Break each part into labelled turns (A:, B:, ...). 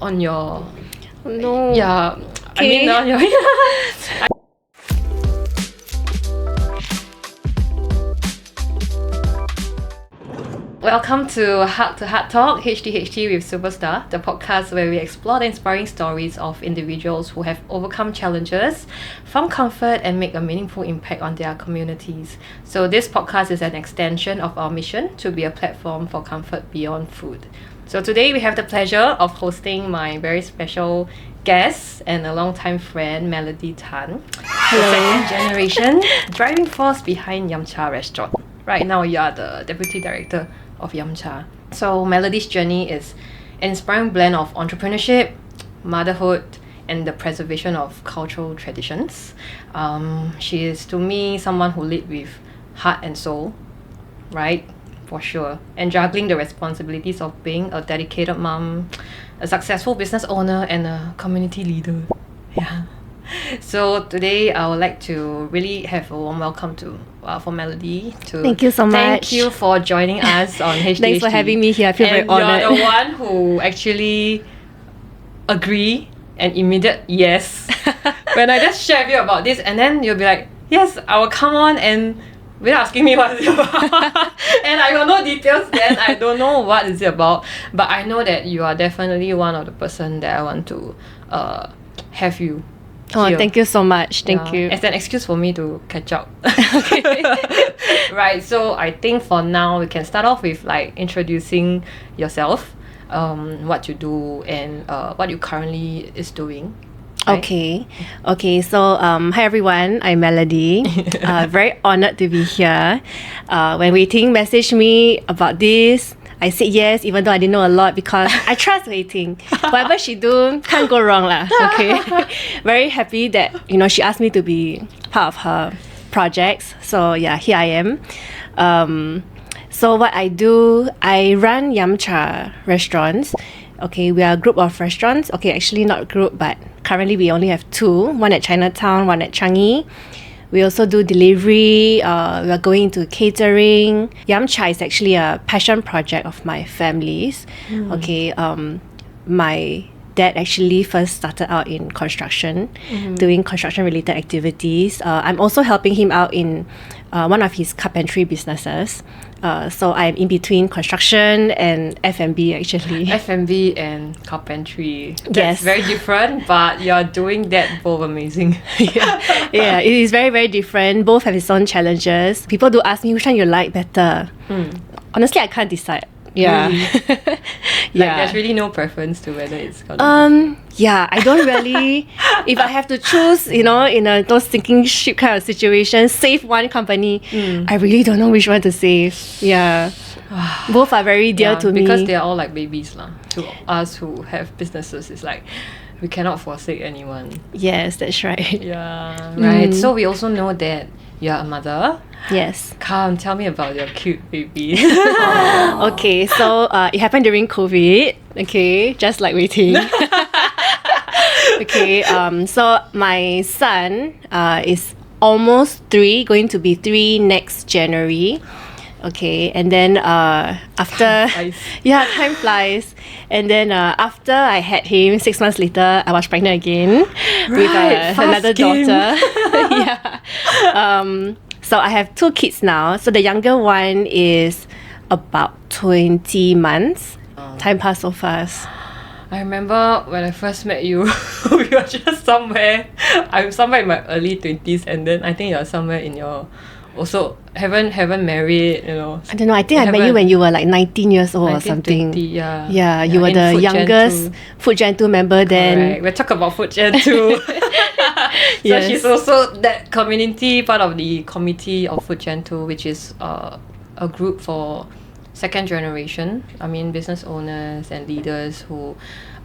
A: on your...
B: No.
A: Yeah.
B: Okay.
A: On your... Welcome to Heart Talk, HTHT with Souperstar, the podcast where we explore the inspiring stories of individuals who have overcome challenges, found comfort, and make a meaningful impact on their communities. So this podcast is an extension of our mission to be a platform for comfort beyond food. So today we have the pleasure of hosting my very special guest and a longtime friend, Melody Tan, the second generation driving force behind Yamcha restaurant. Right now you are the Deputy Director of Yamcha. So Melody's journey is an inspiring blend of entrepreneurship, motherhood, and the preservation of cultural traditions. She is, to me, someone who leads with heart and soul, right? For sure. And juggling the responsibilities of being a dedicated mom, a successful business owner, and a community leader. Yeah. So today I would like to really have a warm welcome to for Melody.
B: Thank you so much.
A: Thank you for joining us on HDHD.
B: Thanks for having me here. I feel very honored.
A: You're the one who actually agree and immediate yes when I just share with you about this, and then you'll be like, yes, I will come on, and without asking me what is it about. And I got no details then. I don't know what is it about, but I know that you are definitely one of the person that I want to have you.
B: Oh,
A: here.
B: thank you so much. Thank you.
A: It's an excuse for me to catch up. Okay. Right, so I think for now we can start off with like introducing yourself, what you do, and what you currently is doing. Right?
B: Okay. So, hi everyone. I'm Melody. Very honored to be here. When Wei Ting messaged me about this, I said yes, even though I didn't know a lot, because I trust Wei Ting. Whatever she do, can't go wrong lah. Okay. Very happy that she asked me to be part of her projects. So yeah, here I am. So what I do, I run Yamcha restaurants. Okay, we are a group of restaurants. Okay, actually not a group, but currently we only have two. One at Chinatown, one at Changi. We also do delivery. We are going into catering. Yamcha is actually a passion project of my family's. Okay, my dad actually first started out in construction, doing construction-related activities. I'm also helping him out in one of his carpentry businesses. So I'm in between construction and F&B actually.
A: F&B and carpentry. That's
B: Yes.
A: very different, but you're doing that both amazing.
B: Yeah, it is very, very different. Both have its own challenges. People do ask me which one you like better. Honestly, I can't decide. Yeah.
A: Really?
B: Yeah.
A: There's really no preference to whether it's gonna
B: Yeah, I don't really. If I have to choose, in those sinking ship kind of situation, save one company, I really don't know which one to save. Yeah, both are very dear to me.
A: because they are all like babies lah. To us who have businesses, it's like we cannot forsake anyone.
B: Yes, that's right.
A: Yeah, right. So we also know that you're a mother.
B: Yes.
A: Come, tell me about your cute baby.
B: Okay, so it happened during COVID. Okay, just like Wei Ting. Okay, so my son is almost 3, going to be 3 next January. Okay, and then after
A: Time flies.
B: yeah, time flies. And then after I had him, 6 months later, I was pregnant again with
A: Fast
B: another
A: game.
B: daughter. Yeah. So I have 2 kids now. So the younger one is about 20 months. Time passed so fast.
A: I remember when I first met you, we were just somewhere. I'm somewhere in my early 20s, and then I think you're somewhere in your also haven't married,
B: I don't know. I think I met you when you were like 19 years old or something.
A: 20, yeah.
B: Yeah, you were
A: in
B: the
A: Food Gen
B: youngest
A: 2.
B: Food Gen 2 member then.
A: Correct. We'll talk about Food Gen 2. So
B: Yes.
A: she's also that community, part of the committee of Food Gen 2, which is a group for second generation, business owners and leaders who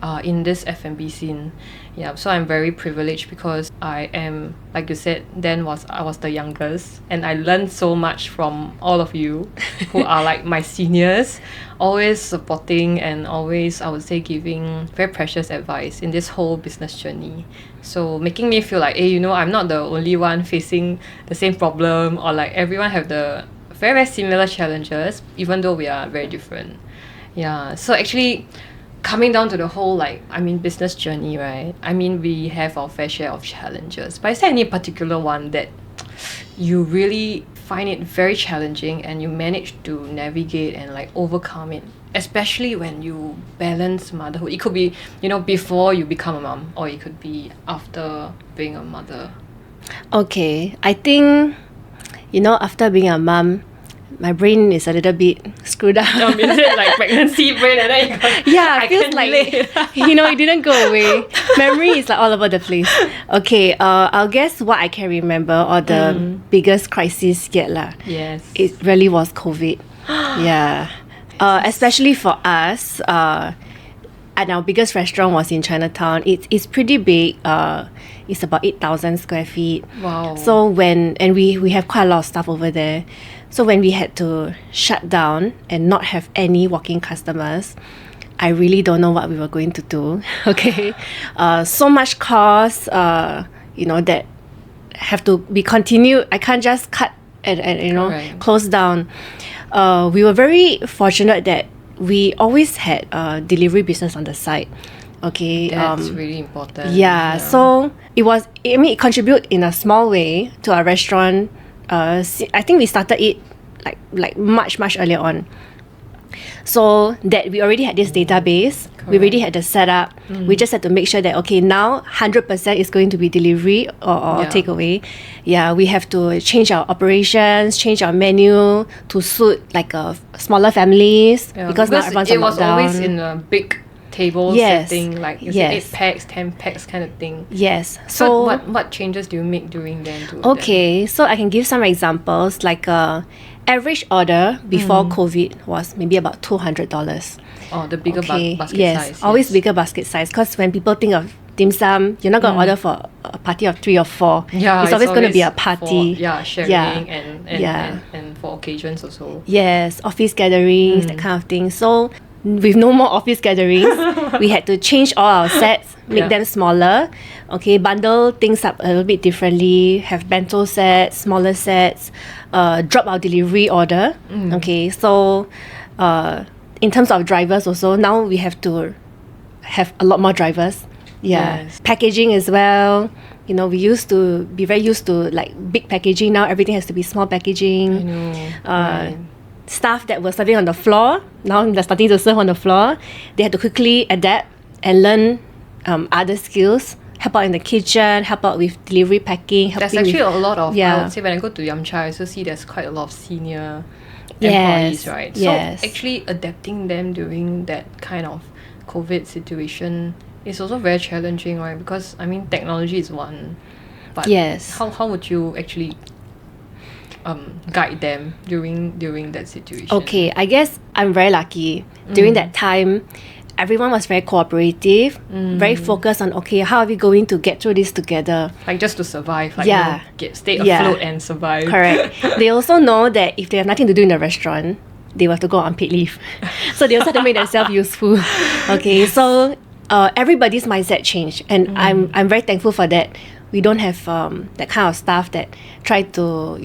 A: are in this F&B scene. Yeah, so I'm very privileged because I am, like you said, I was the youngest, and I learned so much from all of you who are like my seniors, always supporting and always, I would say, giving very precious advice in this whole business journey. So making me feel like, hey, I'm not the only one facing the same problem, or like everyone have the very, very similar challenges, even though we are very different. Yeah, so actually coming down to the whole business journey, right? I mean, we have our fair share of challenges, but is there any particular one that you really find it very challenging and you manage to navigate and overcome it, especially when you balance motherhood? It could be, before you become a mom, or it could be after being a mother.
B: Okay, I think, after being a mom, my brain is a little bit screwed up.
A: Is it like pregnancy brain and then
B: I feel like, it didn't go away. Memory is all over the place. Okay, I'll guess what I can remember or the biggest crisis yet lah.
A: Yes.
B: It really was COVID. Yeah. Especially for us, and our biggest restaurant was in Chinatown. It's pretty big. It's about 8,000 square feet.
A: Wow.
B: So we have quite a lot of stuff over there. So when we had to shut down and not have any walking customers, I really don't know what we were going to do. Okay. So much cost, that have to be continued. I can't just cut and
A: Right.
B: close down. We were very fortunate that we always had a delivery business on the side. Okay.
A: That's really important.
B: Yeah. So it contributed in a small way to our restaurant. I think we started it like much earlier on. So that we already had this database.
A: Correct.
B: We already had the setup. We just had to make sure that now 100% is going to be delivery or takeaway. Yeah, we have to change our operations, change our menu to suit smaller families because now everyone's on
A: it was
B: lockdown.
A: always in a big table
B: Yes.
A: setting, is
B: Yes.
A: it 8 packs, 10 packs kind of thing.
B: Yes.
A: So what changes do you make during then to
B: Okay, so I can give some examples. Average order before COVID was maybe about $200.
A: Oh, the bigger basket
B: yes,
A: size.
B: always bigger basket size. Because when people think of dim sum, you're not going to order for a party of 3 or 4.
A: Yeah,
B: it's always going to be a party.
A: For, sharing
B: Yeah.
A: and for occasions also.
B: Yes, office gatherings, that kind of thing. So with no more office gatherings, we had to change all our sets, make them smaller. Okay, bundle things up a little bit differently, have bento sets, smaller sets, drop our delivery order. Okay, so in terms of drivers also, now we have to have a lot more drivers. Yeah.
A: Yes.
B: Packaging as well. We used to be very used to big packaging. Now everything has to be small packaging.
A: I know. Right.
B: Staff that were serving on the floor, now they're starting to serve on the floor. They had to quickly adapt and learn other skills, help out in the kitchen, help out with delivery packing.
A: There's actually a lot of, I
B: Yeah.
A: would say, when I go to Yum Cha, I also see there's quite a lot of senior
B: Yes,
A: employees, right?
B: yes.
A: So actually adapting them during that kind of COVID situation is also very challenging, right? Because, technology is one, but
B: Yes.
A: how would you actually guide them during that situation?
B: Okay, I guess I'm very lucky. During that time, everyone was very cooperative, very focused on, how are we going to get through this together?
A: Just to survive, stay
B: Yeah.
A: afloat and survive.
B: Correct. They also know that if they have nothing to do in the restaurant, they will have to go on paid leave. So they also have to make themselves useful. Okay, so everybody's mindset changed, and I'm very thankful for that. We don't have that kind of staff that try to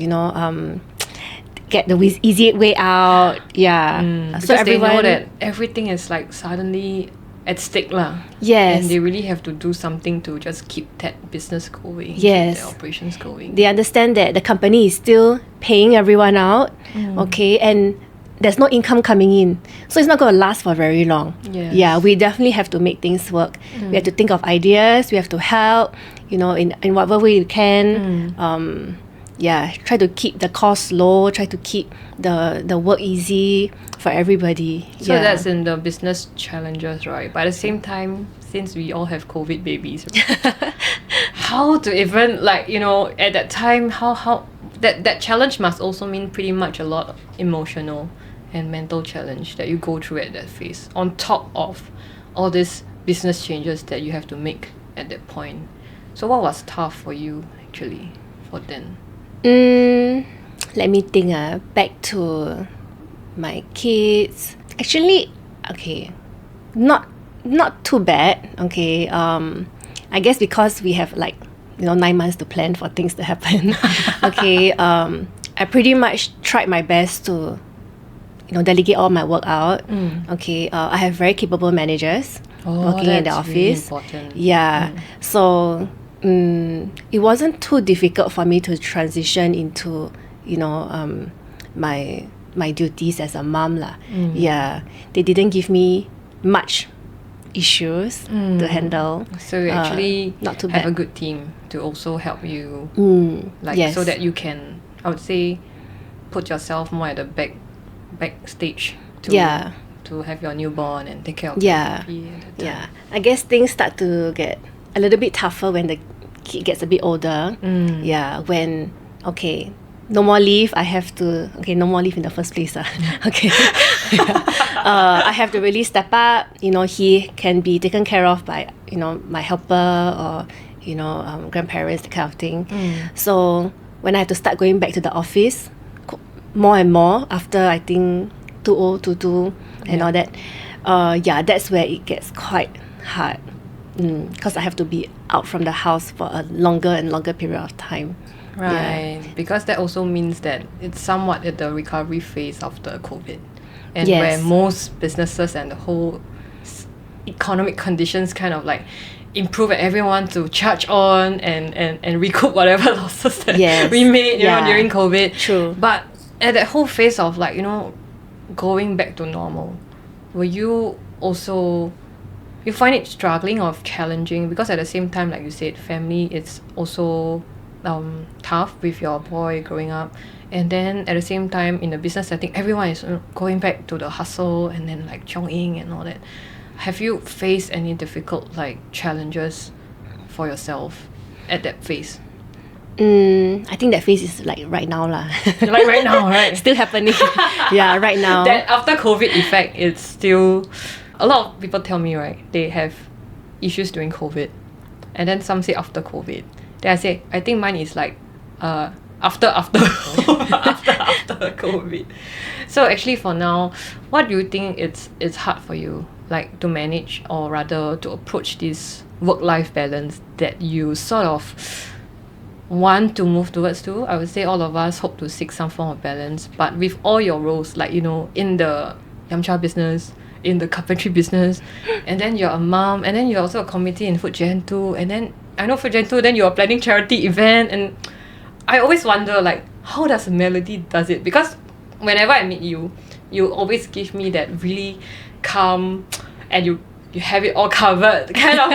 B: get the easy way out. Yeah.
A: So everyone, they know that everything is suddenly at stake lah.
B: Yes.
A: And they really have to do something to just keep that business going.
B: Yes.
A: Keep the operations going.
B: They understand that the company is still paying everyone out. Okay, and there's no income coming in, so it's not going to last for very long.
A: Yes.
B: Yeah, we definitely have to make things work. We have to think of ideas. We have to help, in whatever way we can. Try to keep the costs low. Try to keep the work easy for everybody.
A: So that's in the business challenges, right? But at the same time, since we all have COVID babies, how to even at that time, how that challenge must also mean pretty much a lot of emotional and mental challenge that you go through at that phase, on top of all these business changes that you have to make at that point. So what was tough for you actually for then?
B: Let me think. Back to my kids. Actually, okay, not too bad. Okay, I guess because we have 9 months to plan for things to happen. Okay, I pretty much tried my best to delegate all my work out. Okay, I have very capable managers working in the
A: that's really
B: office.
A: important.
B: Yeah, so it wasn't too difficult for me to transition into my duties as a mom lah. Yeah, they didn't give me much issues to handle.
A: So you actually
B: not too
A: have
B: bad.
A: a good team to also help you,
B: Yes.
A: so that you can, I would say, put yourself more at the backstage to
B: Yeah.
A: to have your newborn and take care of
B: Yeah.
A: the baby at that time.
B: Yeah, I guess things start to get a little bit tougher when the kid gets a bit older. Yeah, when no more leave. I have to no more leave in the first place. Okay, I have to really step up. He can be taken care of by my helper or grandparents, that kind of thing. So when I have to start going back to the office more and more after I think 2022 and all that, that's where it gets quite hard because I have to be out from the house for a longer and longer period of time.
A: Right, because that also means that it's somewhat at the recovery phase after COVID, and
B: Yes.
A: where most businesses and the whole economic conditions kind of like improve and everyone to charge on and recoup whatever losses that
B: Yes.
A: we made
B: Yeah.
A: during COVID.
B: True.
A: But at that whole phase of going back to normal, were you also, you find it struggling or challenging? Because at the same time, like you said, family, it's also tough with your boy growing up, and then at the same time in the business setting, everyone is going back to the hustle and then like chonging and all that. Have you faced any difficult challenges for yourself at that phase?
B: I think that phase is like right now lah.
A: Like right now, right?
B: Still happening. Yeah, right now.
A: That after COVID effect, it's still, a lot of people tell me, right, they have issues during COVID, and then some say after COVID. Then I say, I think mine is like after after COVID. So actually for now, what do you think it's hard for you, like to manage, or rather to approach this work-life balance that you sort of want to move towards to? I would say all of us hope to seek some form of balance, but with all your roles, like in the Yamcha business, in the carpentry business, and then you're a mom, and then you're also a committee in Food Gen 2, and then I know Food Gen 2, then you're planning charity event, and I always wonder how does Melody does it? Because whenever I meet you, you always give me that really calm and you have it all covered kind of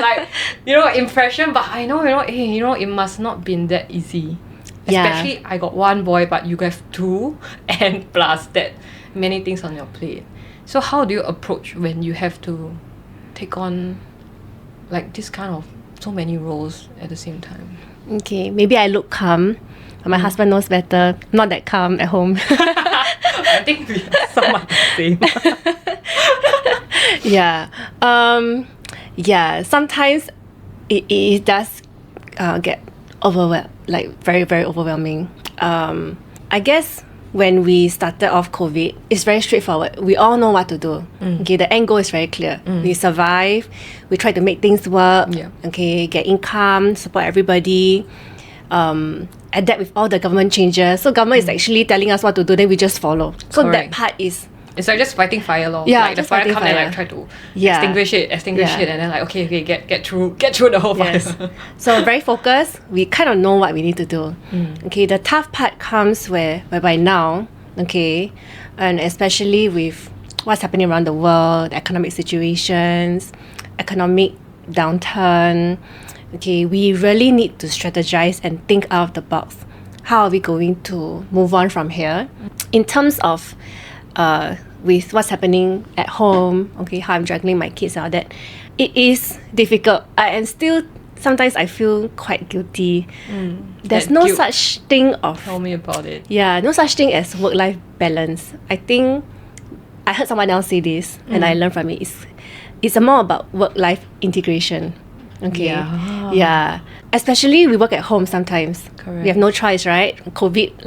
A: impression, but I know it must not been that easy.
B: Yeah.
A: Especially I got one boy, but you have two, and plus that many things on your plate. So how do you approach when you have to take on this kind of so many roles at the same time?
B: Okay, maybe I look calm, but my husband knows better. Not that calm at home.
A: I think we are somewhat the same.
B: Yeah. Sometimes it does get overwhelmed, very, very overwhelming. I guess when we started off COVID, it's very straightforward. We all know what to do. Okay, the end goal is very clear. We survive, we try to make things work,
A: Yeah.
B: okay, get income, support everybody, adapt with all the government changes. So government is actually telling us what to do, then we just follow. So
A: Correct.
B: that part is
A: It's like just fighting fire lor.
B: Yeah,
A: like the
B: just
A: fire
B: fighting
A: come and
B: fire.
A: try to
B: Yeah.
A: extinguish it,
B: Yeah.
A: and then okay, get through the whole fire.
B: Yes. So very focused. We kind of know what we need to do. Okay. The tough part comes whereby now, okay, and especially with what's happening around the world, the economic situations, economic downturn. Okay, we really need to strategize and think out of the box. How are we going to move on from here? In terms of with what's happening at home, okay, how I'm juggling my kids and all that, it is difficult. I am still, sometimes I feel quite guilty. There's
A: That
B: no
A: guilt.
B: such thing of,
A: Tell me about it.
B: no such thing as work-life balance. I think I heard someone else say this and I learned from it. It's more about work-life integration. Okay.
A: Yeah.
B: Yeah. Especially we work at home sometimes.
A: Correct.
B: We have no choice, right? COVID,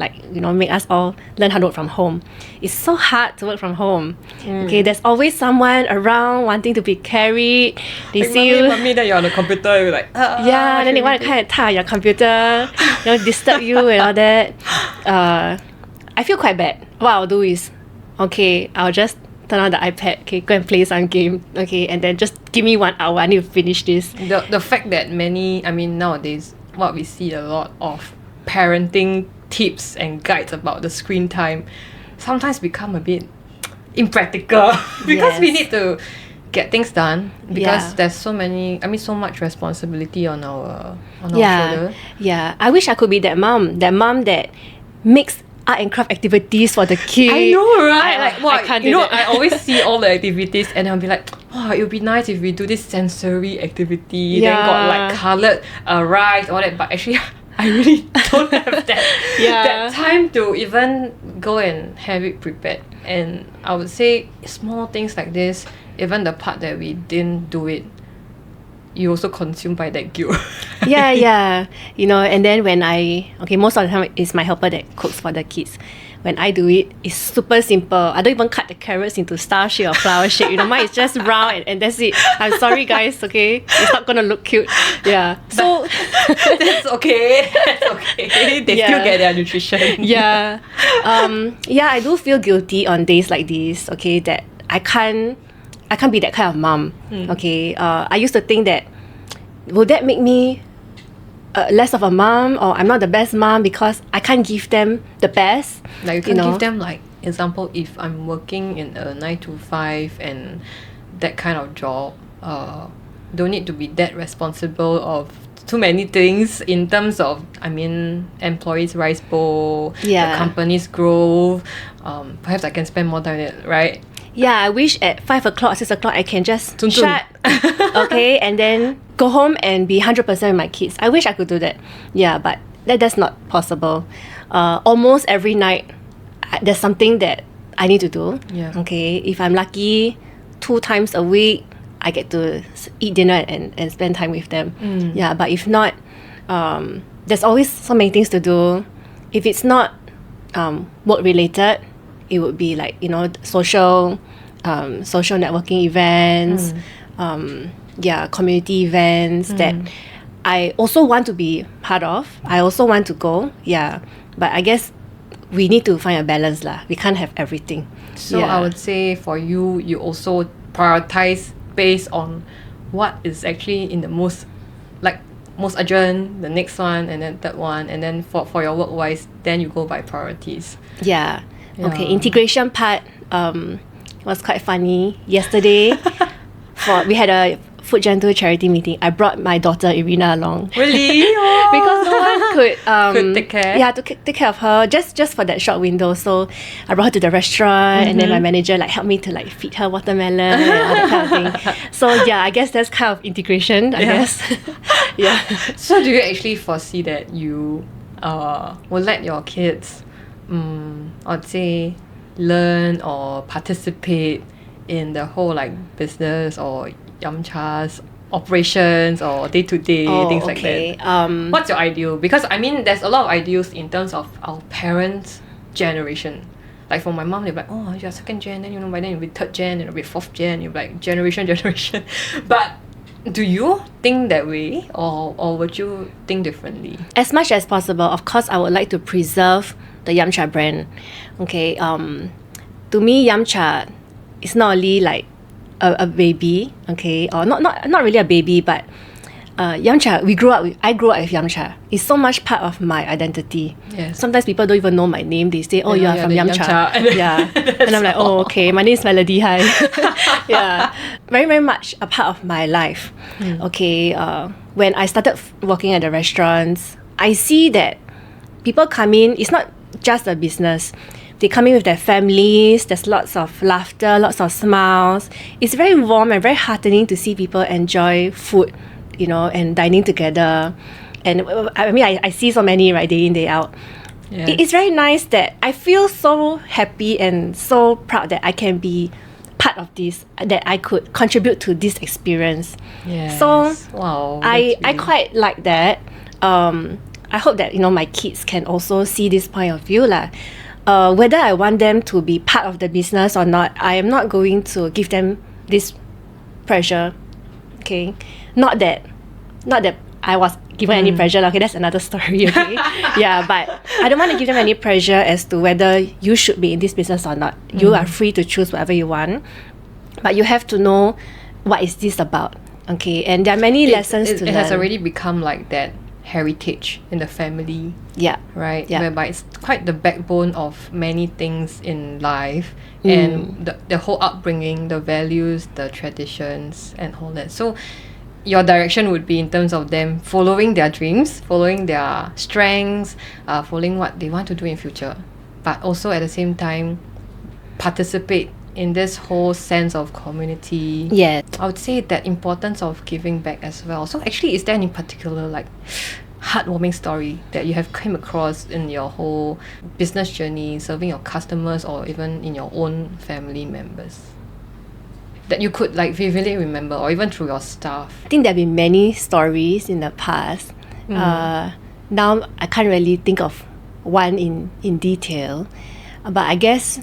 B: make us all learn how to work from home. It's so hard to work from home. Okay, there's always someone around wanting to be carried. They see you.
A: Mommy, then you're on the computer, you're like,
B: Yeah, then they want to kind of tap your computer, disturb you and all that. I feel quite bad. What I'll do is okay, I'll just turn on the iPad, okay, go and play some game, okay, and then just give me 1 hour, I need to finish this.
A: The fact that nowadays, what we see a lot of parenting tips and guides about the screen time sometimes become a bit impractical because we need to get things done because there's so much responsibility on our shoulder.
B: Yeah, I wish I could be that mom that makes art and craft activities for the kids.
A: I know, right?
B: I can't do that.
A: I always see all the activities and I'll be like, oh, it would be nice if we do this sensory activity, then got like coloured rice, all that. But actually, I really don't have that time to even go and have it prepared. And I would say small things like this, even the part that we didn't do it, you also consumed by that guilt.
B: yeah. And then when most of the time it's my helper that cooks for the kids. When I do it, it's super simple. I don't even cut the carrots into star shape or flower shape. Mine is just round and that's it. I'm sorry guys, okay? It's not gonna look cute. Yeah. So
A: that's okay. They still get their nutrition.
B: Yeah. I do feel guilty on days like this, okay, that I can't be that kind of mom. Okay. I used to think that would that make me less of a mom, or I'm not the best mom because I can't give them the best.
A: Like you can give them, like, example, if I'm working in a 9 to 5 and that kind of job, don't need to be that responsible of too many things in terms of, employees' rice bowl, the company's growth. Perhaps I can spend more time on it, right?
B: Yeah, I wish at 5 o'clock, 6 o'clock I can just shut, okay, and then go home and be 100% with my kids. I wish I could do that. Yeah, but that's not possible. Almost every night, there's something that I need to do.
A: Yeah.
B: Okay, if I'm lucky, 2 times a week, I get to eat dinner and spend time with them. Yeah, but if not, there's always so many things to do. If it's not work related, it would be like, social networking events, community events that I also want to be part of. I also want to go, but I guess we need to find a balance lah. We can't have everything.
A: So I would say for you also prioritize based on what is actually in the most urgent, the next one, and then third one, and then for your work wise, then you go by priorities.
B: Yeah. Okay, integration part was quite funny. Yesterday, we had a Food Gentle charity meeting. I brought my daughter Irina along.
A: Really?
B: Because no one could
A: take care.
B: Yeah, to take care of her just for that short window. So I brought her to the restaurant, and then my manager helped me to feed her watermelon and all that kind of thing. So I guess that's kind of integration. I guess. Yeah.
A: So do you actually foresee that you will let your kids, I'd say, learn or participate in the whole business or yamcha's operations or day-to-day things like that? What's your ideal? Because there's a lot of ideals in terms of our parents' generation. Like for my mom, they're like, oh, you're second gen, then by then you'll be third gen, and you'll be fourth gen, you'll be like generation. But do you think that way, or would you think differently?
B: As much as possible, of course, I would like to preserve the Yamcha brand. Okay, to me, Yamcha is not only a baby, okay, or not really a baby, but Yamcha, I grew up with Yamcha. It's so much part of my identity.
A: Yes.
B: Sometimes people don't even know my name. They say, oh, you are from Yamcha. Yeah. And I'm like, oh, okay, my name is Melody, hi. Yeah. Very, very much a part of my life. Okay, when I started working at the restaurants, I see that people come in, it's not just a business. They come in with their families, there's lots of laughter, lots of smiles. It's very warm and very heartening to see people enjoy food, and dining together. And I see so many, right, day in, day out. Yes. It's very nice that I feel so happy and so proud that I can be part of this, that I could contribute to this experience.
A: Yes.
B: So
A: wow,
B: I quite like that. I hope that, my kids can also see this point of view lah. Whether I want them to be part of the business or not, I am not going to give them this pressure. Okay, not that I was given any pressure. Okay, that's another story. Okay, yeah, but I don't want to give them any pressure as to whether you should be in this business or not. You are free to choose whatever you want, but you have to know what is this about. Okay, and there are many lessons to learn.
A: It has already become like that heritage in the family.
B: Yeah.
A: Right?
B: Yeah.
A: Whereby it's quite the backbone of many things in life, and the whole upbringing, the values, the traditions, and all that. So your direction would be in terms of them following their dreams, following their strengths, following what they want to do in future, but also at the same time participate in this whole sense of community.
B: Yeah.
A: I would say that importance of giving back as well. So actually, is there any particular like heartwarming story that you have came across in your whole business journey, serving your customers or even in your own family members, that you could like vividly remember, or even through your staff?
B: I think there have been many stories in the past. Now I can't really think of one in detail, but I guess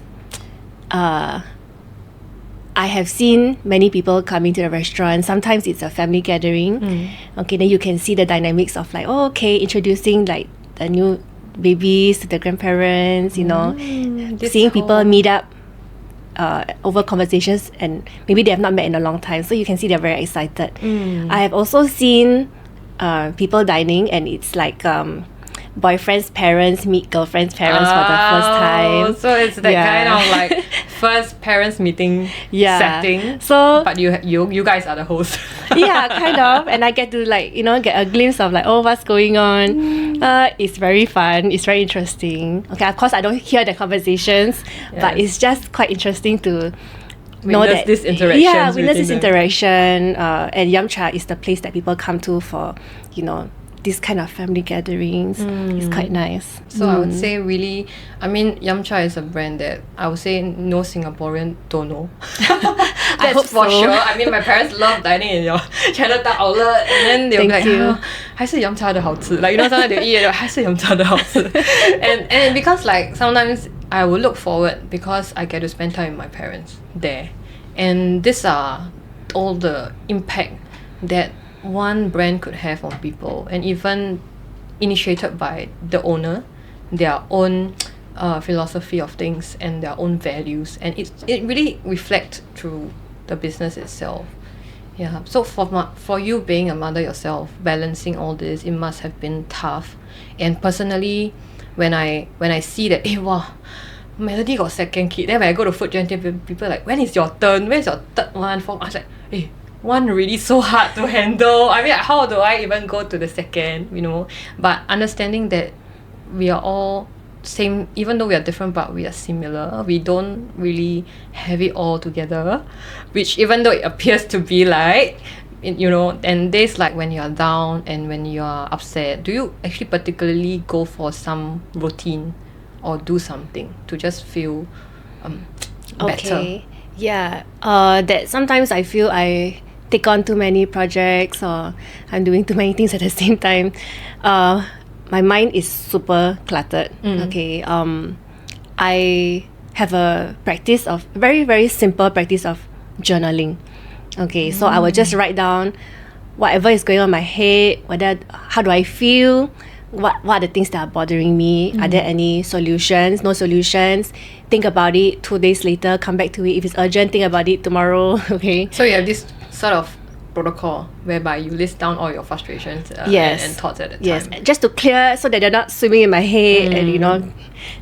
B: I have seen many people coming to the restaurant. Sometimes it's a family gathering. Okay, then you can see the dynamics of like, oh, okay, introducing like the new babies to the grandparents, you know, seeing people meet up over conversations, and maybe they have not met in a long time, so you can see they're very excited. I have also seen people dining, and it's like boyfriend's parents meet girlfriend's parents for the first time.
A: So it's that kind of like first parents meeting setting.
B: So
A: but you guys are the hosts.
B: yeah, kind of, and I get to like, you know, get a glimpse of like, oh, what's going on. It's very fun, it's very interesting. Okay, of course I don't hear the conversations, but it's just quite interesting to know
A: witness
B: that
A: this interaction.
B: Yeah, witness this interaction. And Yum Cha is the place that people come to for, you know, this kind of family gatherings. It's quite nice.
A: So I would say really, I mean, Yum Cha is a brand that I would say no Singaporean don't know. That's
B: hope
A: for
B: so.
A: sure. I mean, my parents love dining in your Chinatown outlet, and then they'll be like,
B: Thank you.
A: "还是 Yum Cha 的好吃." Like, you know, sometimes they eat it, 还是 Yum Cha 的好吃. and because like sometimes I will look forward because I get to spend time with my parents there, and these are all the impact that one brand could have on people, and even initiated by the owner, their own philosophy of things and their own values, and it really reflects through the business itself. Yeah. So for you being a mother yourself, balancing all this, it must have been tough. And personally, when I see that, wow, Melody got second kid, then when I go to food joint, people are like, when is your turn? When's your third one? I was like, one really so hard to handle. I mean, like, how do I even go to the second, you know? But understanding that we are all same, even though we are different, but we are similar. We don't really have it all together, which even though it appears to be like, you know, and days like when you are down and when you are upset, do you actually particularly go for some routine or do something to just feel better?
B: Okay. Yeah. That sometimes I feel I take on too many projects, or I'm doing too many things at the same time. My mind is super cluttered. Okay. I have a practice of very, very simple practice of journaling. Okay, so I will just write down whatever is going on in my head, how do I feel, what are the things that are bothering me, are there any solutions, no solutions, think about it 2 days later, come back to it. If it's urgent, think about it tomorrow. Okay.
A: So you have this sort of protocol whereby you list down all your frustrations and thoughts at the time.
B: Yes, just to clear so that they're not swimming in my head, and you know,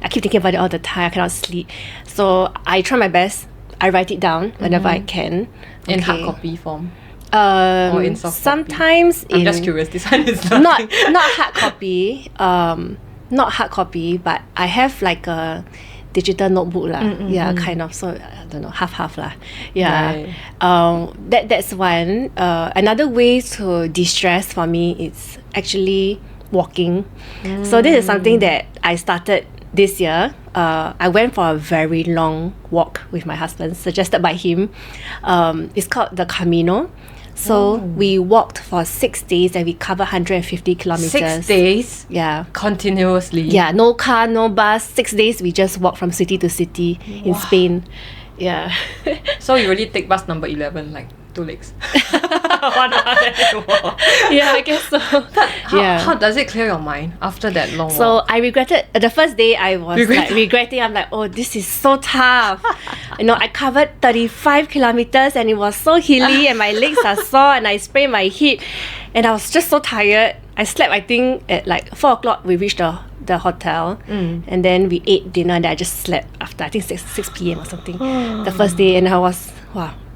B: I keep thinking about it all the time, I cannot sleep. So I try my best, I write it down whenever I can.
A: In hard copy form?
B: Or
A: in soft
B: sometimes
A: copy? I'm just curious, this one is
B: not hard copy. Not hard copy, but I have like a digital notebook lah. Yeah, kind of. So I don't know, half lah. Yeah. Right. That's one. Another way to de-stress for me is actually walking. So this is something that I started this year. I went for a very long walk with my husband, suggested by him. It's called the Camino. So we walked for 6 days and we covered 150 kilometers.
A: 6 days?
B: Yeah.
A: Continuously?
B: Yeah, no car, no bus. 6 days we just walked from city to city in Spain. Yeah.
A: So you really take bus number 11, like 2 legs? One. anymore.
B: Yeah, I guess so.
A: How does it clear your mind after that long
B: So
A: walk?
B: I regretted the first day. I was regretting. I'm like, oh, this is so tough. I covered 35 kilometers and it was so hilly and my legs are sore and I sprained my hip and I was just so tired. I slept, I think, at like 4 o'clock. We reached the hotel and then we ate dinner and then I just slept after, I think 6 p.m. or something the first day, and I was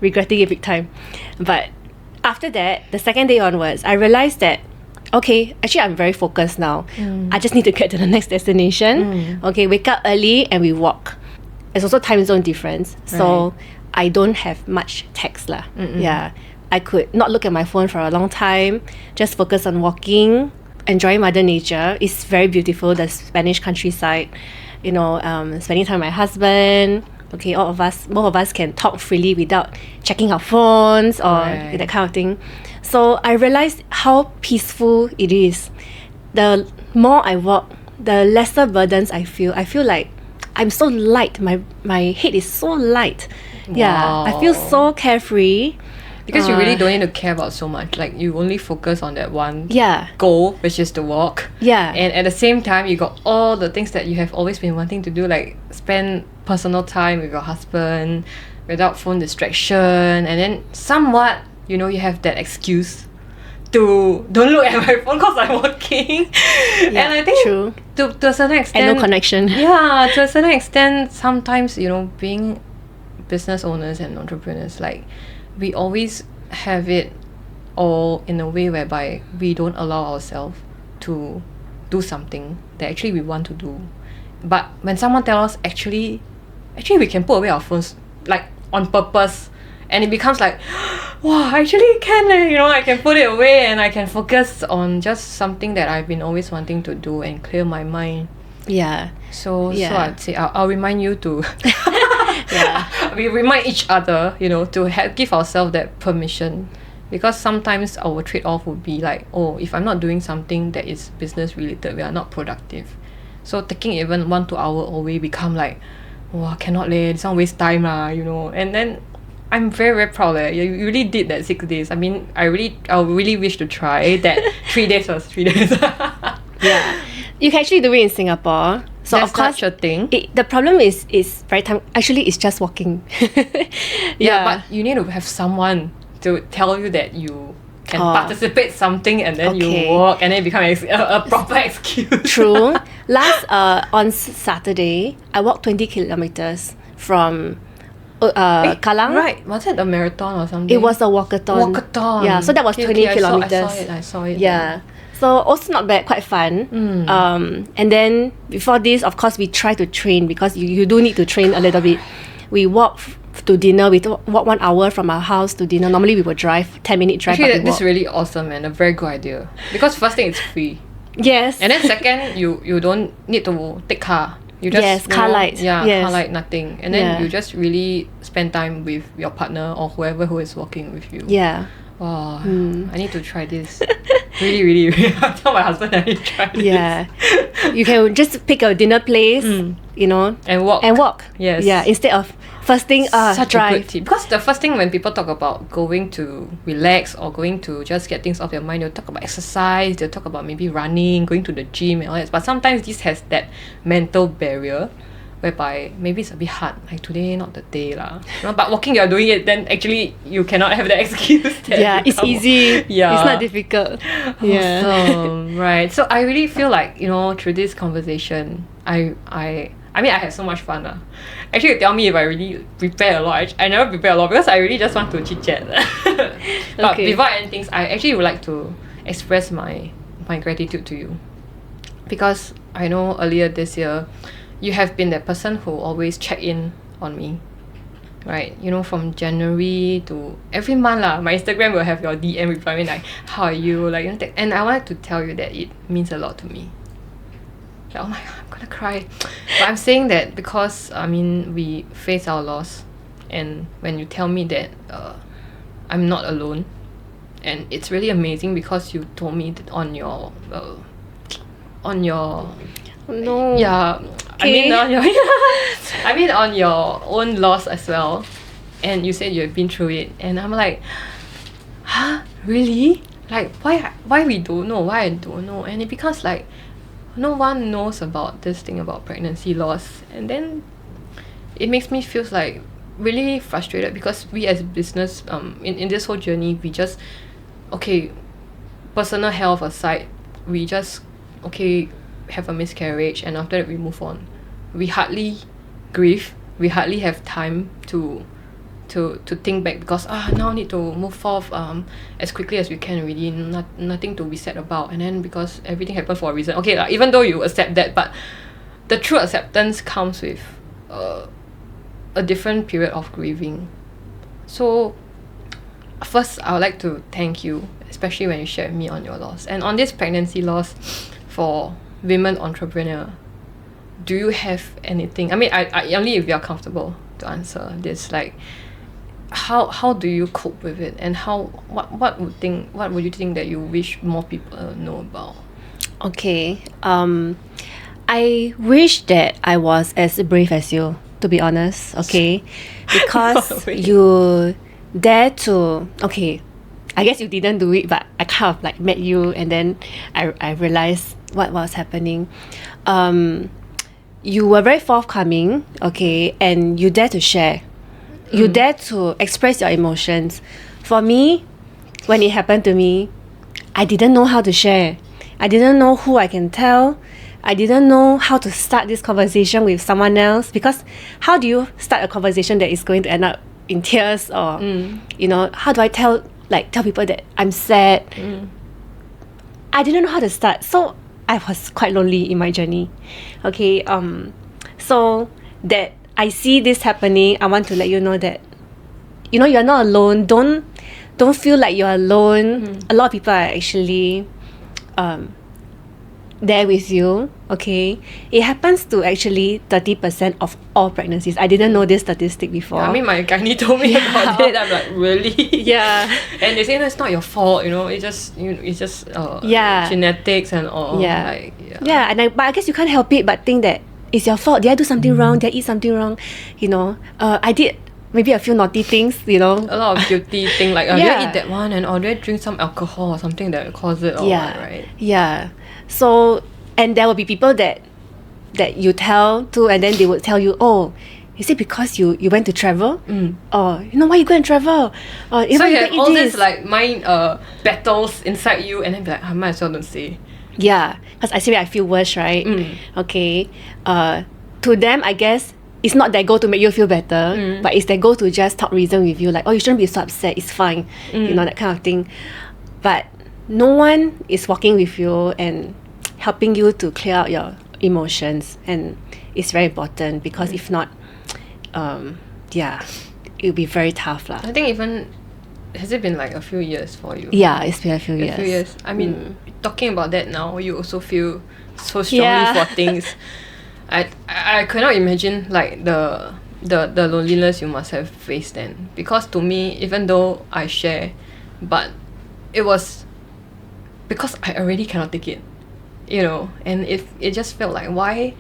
B: regretting it big time. But after that, the second day onwards, I realized that okay, actually I'm very focused now. I just need to get to the next destination. Okay, wake up early and we walk. There's also time zone difference, so I don't have much text lah. Yeah, I could not look at my phone for a long time, just focus on walking, enjoying Mother Nature. It's very beautiful, the Spanish countryside. Spending time with my husband. Okay, both of us can talk freely without checking our phones or that kind of thing. So I realized how peaceful it is. The more I walk, the lesser burdens I feel. I feel like I'm so light. My head is so light. Yeah, I feel so carefree.
A: Because you really don't need to care about so much. Like, you only focus on that one goal, which is to walk.
B: Yeah.
A: And at the same time, you got all the things that you have always been wanting to do, like spend personal time with your husband without phone distraction. And then somewhat, you have that excuse to don't look at my phone because I'm working.
B: Yeah,
A: and I think
B: true.
A: To a certain extent...
B: And no connection.
A: Yeah, to a certain extent, sometimes, being business owners and entrepreneurs, like, we always have it all in a way whereby we don't allow ourselves to do something that actually we want to do. But when someone tells us, actually we can put away our phones, like, on purpose, and it becomes like, wow, I actually can, I can put it away and I can focus on just something that I've been always wanting to do and clear my mind.
B: Yeah.
A: So I'd say I'll remind you to we remind each other, to give ourselves that permission, because sometimes our trade-off would be like, oh, if I'm not doing something that is business related, we are not productive. So taking even 1-2 hours away become like, oh, I cannot leh, this one waste time lah, and then I'm very, very proud that you really did that 6 days. I mean, I really wish to try that 3 days was 3 days.
B: Yeah, you can actually do it in Singapore. So
A: That's
B: of course,
A: such a thing.
B: The problem is very time. Actually, it's just walking.
A: Yeah, but you need to have someone to tell you that you can participate something, and then you walk, and then it becomes a proper excuse.
B: True. Last on Saturday, I walked 20 kilometers from Kallang.
A: Right, was it a marathon or something?
B: It was a walkathon. Yeah, so that was 20 kilometers.
A: I saw it.
B: Yeah. So also not bad, quite fun. And then before this, of course, we try to train, because you do need to train a little bit. We walk to dinner. We walk 1 hour from our house to dinner. Normally we would drive 10-minute drive.
A: Actually, this is really awesome, man. A very good idea. Because first thing, it's free.
B: Yes.
A: And then second, you don't need to take car. You just
B: car light.
A: Car light, nothing. And then you just really spend time with your partner or whoever who is walking with you.
B: Yeah.
A: Wow, I need to try this. Really, really, really. I tell my husband I need to try this.
B: Yeah. You can just pick a dinner place, and walk.
A: Yes.
B: Yeah, instead of first thing,
A: Such
B: drive.
A: a good tip. Because the first thing when people talk about going to relax or going to just get things off your mind, they'll talk about exercise, they'll talk about maybe running, going to the gym and all that. But sometimes this has that mental barrier whereby maybe it's a bit hard, like today not the day lah. But walking you're doing it, then actually you cannot have the excuse that
B: It's easy.
A: Yeah,
B: it's not difficult. Yeah.
A: Awesome. Right. So I really feel like, through this conversation, I mean, I had so much fun. Actually, you tell me if I really prepare a lot. I never prepare a lot because I really just want to chit chat. But before I end things, I actually would like to express my gratitude to you, because I know earlier this year, you have been that person who always check in on me, right? From January to every month lah, my Instagram will have your DM reply me like, how are you? Like, and I wanted to tell you that it means a lot to me. Like, oh my god, I'm gonna cry. But I'm saying that because, I mean, we face our loss, and when you tell me that I'm not alone, and it's really amazing because you told me that on your
B: No.
A: Yeah,
B: Okay.
A: I mean on your own loss as well, and you said you have been through it, and I'm like, huh, really? Like, why we don't know? Why I don't know? And it becomes like, no one knows about this thing about pregnancy loss. And then it makes me feel like really frustrated, because we as business, in this whole journey, we just, okay, personal health aside, we just, okay, have a miscarriage, and after that we move on. We hardly grieve. We hardly have time to think back, because now need to move forth as quickly as we can already. Nothing to be sad about. And then because everything happened for a reason, okay, like, even though you accept that, but the true acceptance comes with a different period of grieving. So first, I would like to thank you, especially when you shared with me on your loss. And on this pregnancy loss for women entrepreneur, do you have anything? I mean, I only if you are comfortable to answer this. Like, how do you cope with it, and what would you think that you wish more people know about?
B: Okay. I wish that I was as brave as you, to be honest. Okay, because you dare to. Okay, I guess you didn't do it, but I kind of like met you, and then I realized what was happening. You were very forthcoming, okay, and you dare to share. You dare to express your emotions. For me, when it happened to me, I didn't know how to share. I didn't know who I can tell. I didn't know how to start this conversation with someone else, because how do you start a conversation that is going to end up in tears, or you know, how do I tell people that I'm sad? I didn't know how to start, so I was quite lonely in my journey. Okay, so that I see this happening, I want to let you know that, you know, you're not alone. Don't feel like you're alone. A lot of people are actually there with you. Okay, it happens to actually 30% of all pregnancies. I didn't know this statistic before.
A: I mean, my gynae told me about it. I'm like, really?
B: Yeah.
A: And they say that's not your fault, you know. It's just genetics and all.
B: Yeah.
A: Like,
B: But I guess you can't help it but think that it's your fault. Did I do something wrong? Did I eat something wrong? You know, I did maybe a few naughty things, you know.
A: A lot of guilty thing, like, did I eat that one, and or did I drink some alcohol or something that caused it, or what, right?
B: Yeah. So, and there will be people that you tell to, and then they would tell you, oh, is it because you went to travel? Or, you know, why you go and travel? Or,
A: so you have all this like mind battles inside you, and then be like, I might as well don't say.
B: Yeah, because I feel worse, right? Okay. To them, I guess it's not their goal to make you feel better, but it's their goal to just talk reason with you, like, oh, you shouldn't be so upset, it's fine, you know, that kind of thing. But no one is walking with you and helping you to clear out your emotions, and it's very important, because if not, it'll be very tough lah.
A: I think even, has it been like a few years for you?
B: Yeah, it's been a few years.
A: I mean, talking about that now, you also feel so strongly for things. I cannot imagine like the loneliness you must have faced then, because to me, even though I share, but it was because I already cannot take it, you know. And if it just felt like, why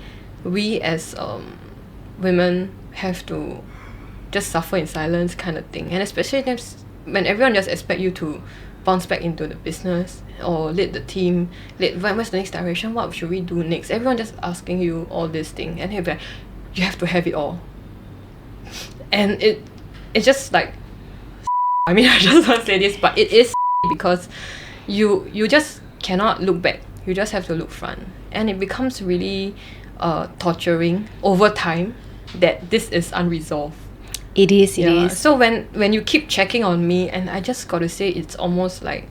A: we as women have to just suffer in silence, kind of thing. And especially when everyone just expect you to bounce back into the business or lead the team, what's the next direction, what should we do next, everyone just asking you all this thing, and you're like, you have to have it all. And it's just like, I mean, I just want to say this, but it is because you just cannot look back, you just have to look front, and it becomes really torturing over time that this is unresolved.
B: It is.
A: So when you keep checking on me, and I just got to say, it's almost like,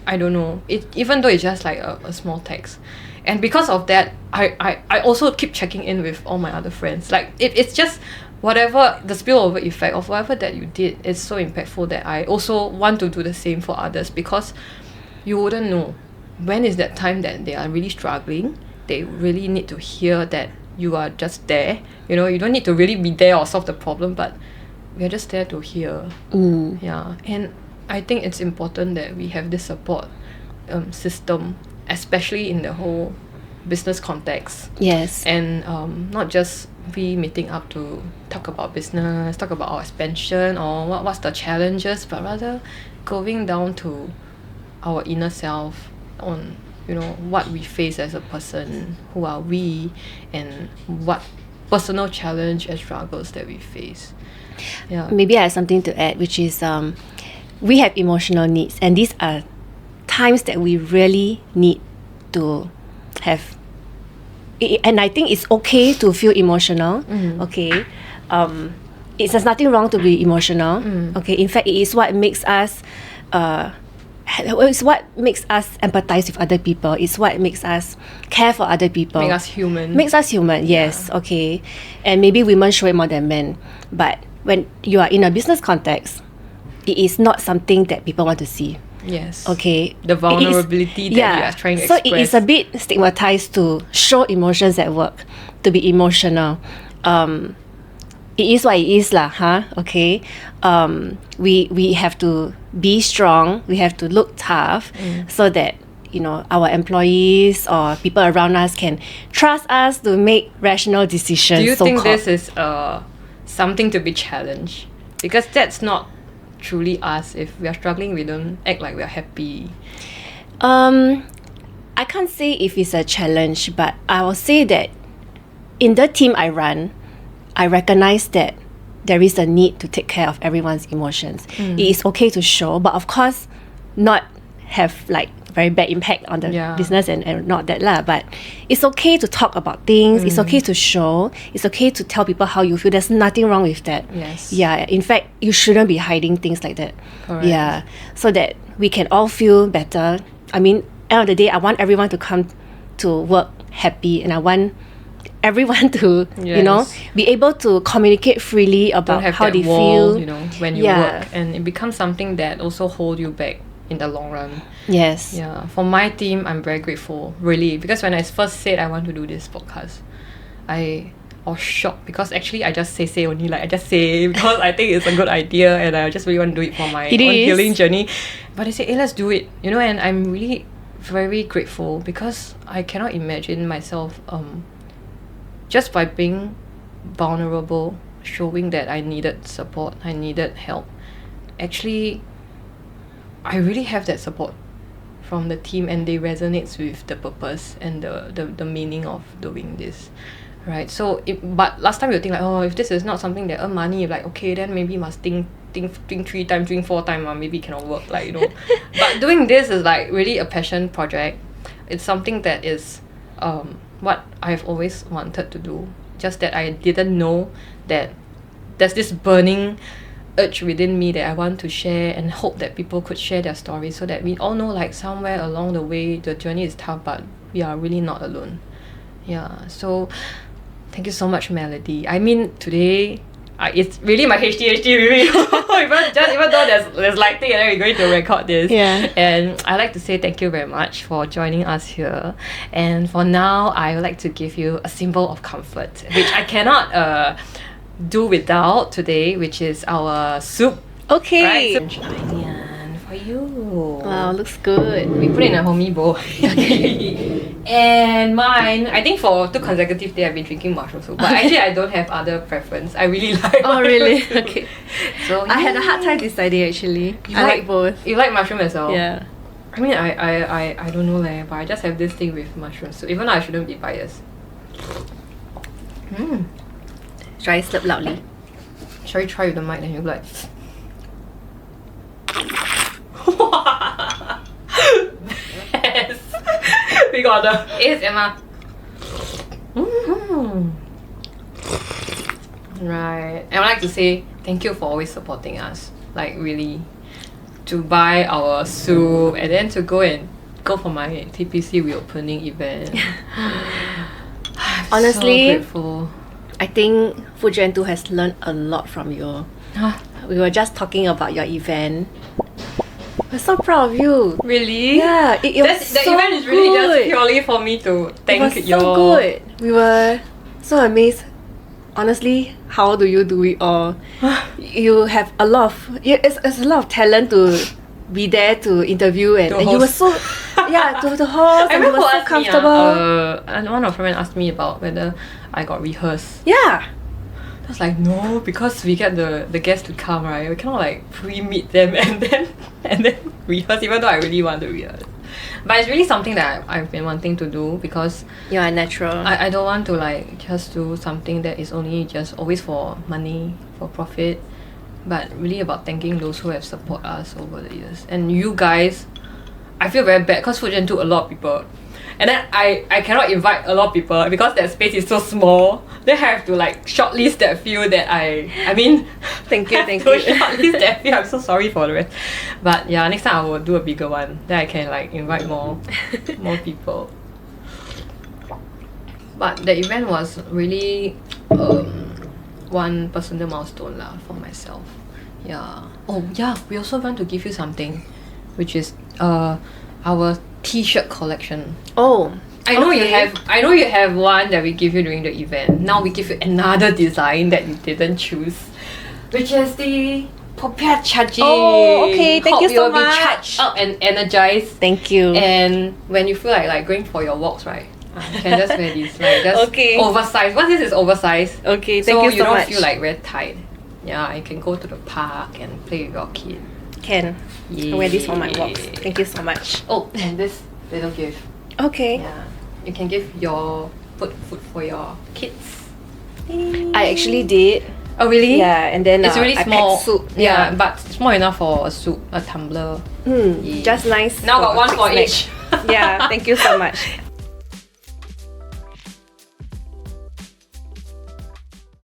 A: I don't know, even though it's just like a small text, and because of that, I also keep checking in with all my other friends. Like, it's just whatever the spillover effect of whatever that you did is so impactful that I also want to do the same for others, because you wouldn't know when is that time that they are really struggling. They really need to hear that you are just there. You know, you don't need to really be there or solve the problem, but we're just there to hear. Yeah. And I think it's important that we have this support system, especially in the whole business context.
B: Yes.
A: And not just we meeting up to talk about business, talk about our expansion or what's the challenges, but rather going down to our inner self, on what we face as a person, who are we, and what personal challenge and struggles that we face. Yeah.
B: Maybe I have something to add, which is we have emotional needs, and these are times that we really need to have. And I think it's okay to feel emotional. Okay, there's nothing wrong to be emotional. Okay, in fact, it is what makes us. It's what makes us empathize with other people. It's what makes us care for other people.
A: Make us human.
B: Makes us human, yes. Yeah. Okay. And maybe women show it more than men. But when you are in a business context, it is not something that people want to see.
A: Yes.
B: Okay.
A: The vulnerability that you are trying to express.
B: So it is a bit stigmatized to show emotions at work, to be emotional. It is what it is lah, huh? Okay. We have to be strong. We have to look tough, so that our employees or people around us can trust us to make rational decisions.
A: Do you think this is something to be challenged? Because that's not truly us. If we are struggling, we don't act like we are happy.
B: I can't say if it's a challenge, but I will say that in the team I run, I recognize that there is a need to take care of everyone's emotions. It is okay to show, but of course not have like very bad impact on the business and not that lah. But it's okay to talk about things. It's okay to show. It's okay to tell people how you feel. There's nothing wrong with that.
A: Yes.
B: Yeah. In fact, you shouldn't be hiding things like that.
A: Correct.
B: Yeah. So that we can all feel better. I mean, end of the day, I want everyone to come to work happy, and I want everyone to be able to communicate freely about how they feel
A: when you work, and it becomes something that also hold you back in the long run.
B: Yes.
A: Yeah. For my team, I'm very grateful, really, because when I first said I want to do this podcast, I was shocked, because actually I just say only, like I just say because I think it's a good idea and I just really want to do it for my own healing journey. But I said, hey, let's do it, and I'm really very grateful, because I cannot imagine myself just by being vulnerable, showing that I needed support, I needed help. Actually, I really have that support from the team, and they resonates with the purpose and the meaning of doing this, right? So, but last time you think like, oh, if this is not something that earn money, like okay, then maybe must think 3 times, think 4 times, maybe cannot work, like But doing this is like really a passion project. It's something that is what I've always wanted to do, just that I didn't know that there's this burning urge within me that I want to share, and hope that people could share their stories, so that we all know, like, somewhere along the way the journey is tough, but we are really not alone. Yeah. So thank you so much, Melody. I mean, today it's really my HTHT review. even though there's lighting and then we're going to record this.
B: Yeah.
A: And I'd like to say thank you very much for joining us here. And for now, I would like to give you a symbol of comfort, which I cannot do without today, which is our soup.
B: Okay.
A: Right? So, Chinese for you.
B: Wow, looks good.
A: We put it in a homey bowl. Okay. And mine, I think for 2 consecutive days I've been drinking mushroom soup. But actually I don't have other preference. I really like
B: Oh, really? Okay.
A: So
B: I had a hard time deciding, actually. I like both.
A: You like mushroom as well?
B: Yeah.
A: I mean, I don't know but I just have this thing with mushroom soup. Even though I shouldn't be biased.
B: Try slurp loudly.
A: Shall we try with the mic, then you'll be like... Yes. We got the ASMR. Right. And I'd like to say thank you for always supporting us. Like, really. To buy our soup and then to go for my TPC reopening event.
B: Honestly,
A: so grateful.
B: I think Food Gen 2 has learned a lot from you. We were just talking about your event. We're so proud of you.
A: Really?
B: Yeah, it was
A: the
B: so
A: event is really just
B: good.
A: purely for me to thank
B: It was
A: you.
B: so good. We were so amazed. Honestly, how do you do it all? You have a lot of it's a lot of talent to be there to interview and you were so to the host, and you were so comfortable.
A: And one of my friends asked me about whether I got rehearsed.
B: Yeah.
A: I was like, no, because we get the guests to come, right? We cannot like pre-meet them and then rehearse, even though I really want to rehearse. But it's really something that I've been wanting to do because
B: You are natural.
A: I don't want to like just do something that is only just always for money, for profit, but really about thanking those who have supported us over the years. And you guys, I feel very bad because Fujian took a lot of people. And then I cannot invite a lot of people because that space is so small. Then I have to like shortlist that few that I mean
B: Thank you, thank
A: to
B: you.
A: shortlist that few. I'm so sorry for the rest. But yeah, next time I will do a bigger one. Then I can like invite more people. But the event was really one personal milestone lah for myself. Yeah. Oh yeah, we also want to give you something, which is our T-shirt collection.
B: Oh,
A: I know you
B: okay.
A: have one that we give you during the event. Now we give you another design that you didn't choose, which is the Popiah charging.
B: Oh, okay. Thank you so
A: Hope you will be
B: much.
A: charged up and energized.
B: Thank you.
A: And when you feel like going for your walks, right? You can just wear this, like just
B: Okay.
A: oversized. What this is oversized.
B: Okay, thank you so
A: you don't
B: much.
A: feel like very tight. Yeah, you can go to the park and play with your kid.
B: Can. I wear this for my walks. Thank you so much.
A: Oh, and this little gift.
B: Okay.
A: Yeah, you can give your food for your kids.
B: I actually did.
A: Oh really?
B: Yeah, and then
A: It's really
B: I
A: small.
B: packed soup.
A: Yeah, but small enough for a soup, a tumbler. Yeah.
B: Just nice.
A: Now
B: for
A: got one
B: quick
A: for
B: snack.
A: each.
B: Yeah, thank you so much.